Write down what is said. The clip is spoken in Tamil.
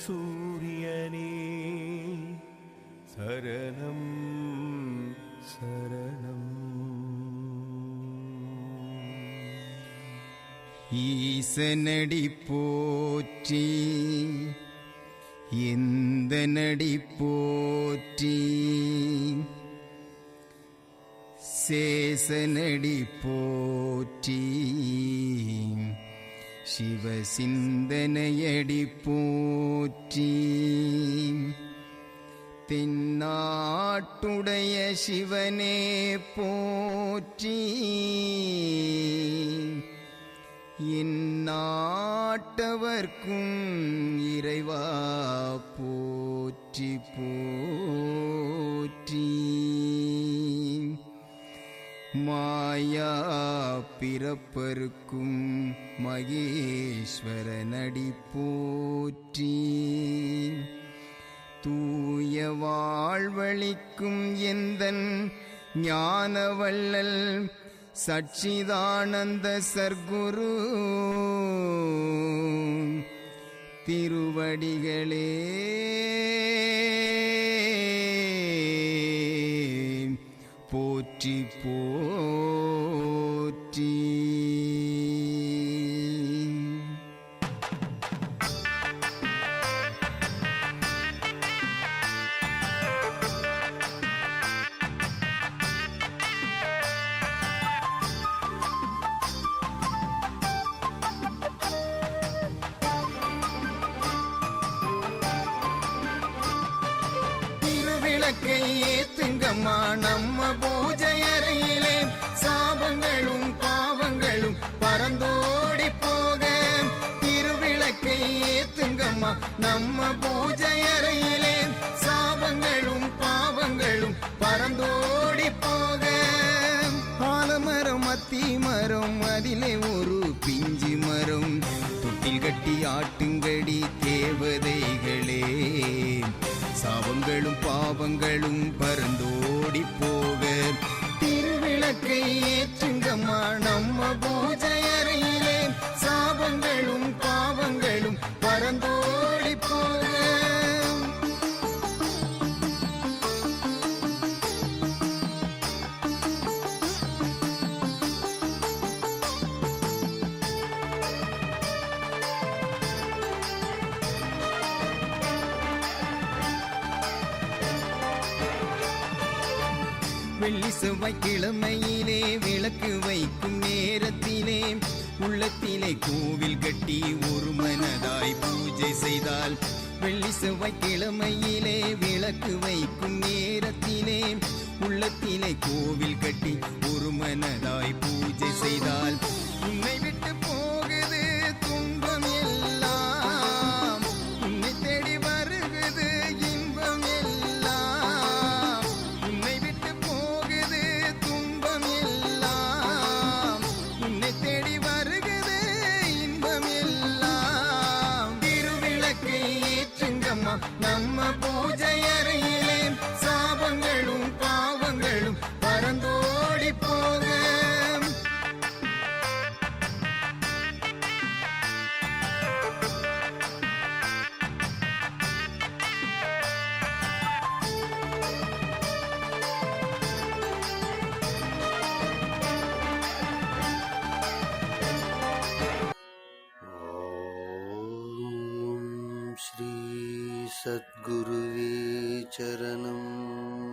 சூரியனே சரணம் சரணம். ஈசனடி போற்றி எந்த நடி போற்றி சேசனடி போற்றி சிவசிந்தனையடி போற்றி தென்னாட்டுடைய சிவனே போற்றி எந்நாட்டவர்க்கும் இறைவா போற்றி போற்றி. மாயா பிறப்பருக்கும் மகேஸ்வரனடி போற்றி தூய வாழ்வழிக்கும் எந்தன் ஞானவள்ளல் சச்சிதானந்த சர்க்குரு திருவடிகளே போற்றி போற்றி. திருவிளக்கை ஏத்துங்கம்மா நம்ம பூஜை அறையிலே சாபங்களும் பாவங்களும் பறந்தோடி போக. திருவிளக்கை ஏத்துங்கம்மா நம்ம பூஜை அறையிலே சாபங்களும் பாவங்களும் பறந்தோடி போக. ஆலமரம் அத்தி மரம் அதிலே ஒரு பிஞ்சி மரம் தொட்டில் கட்டி ஆட்டுங்கடி தேவதைகளே சாபங்களும் பாவங்களும் பறந்தோடி போக. திருவிளக்கை ஏற்றுங்கம்மா நம்ம பூஜை அறையிலே சாபங்களும் பாவங்களும் பறந்தோடி போக. வெள்ளி செவ்வாய் கிழமையிலே விளக்கு வைக்கும் நேரத்திலே உள்ளத்திலே கோவில் கட்டி ஒரு மனதாய் பூஜை செய்தால். வெள்ளி செவ்வாய் கிழமையிலே விளக்கு வைக்கும் நேரத்திலே உள்ளத்திலே கோவில் கட்டி ஒரு மனதாய் பூஜை செய்தால். உன்னை விட்டு போகுது துன்பம் எல்லாம் உன்னை தேடி வருகுது இன்பம் எல்லாம். உன்னை விட்டு போகுது துன்பம் எல்லாம் உன்னை தேடி வருகுது இன்பம் எல்லாம். திருவிளக்கை ஏற்றுங்கம்மா நம்ம பூஜை அறையிலே சாபங்களும் பாவங்களும் பறந்தோடி போக. श्री सद्गुरुवे चरणम्.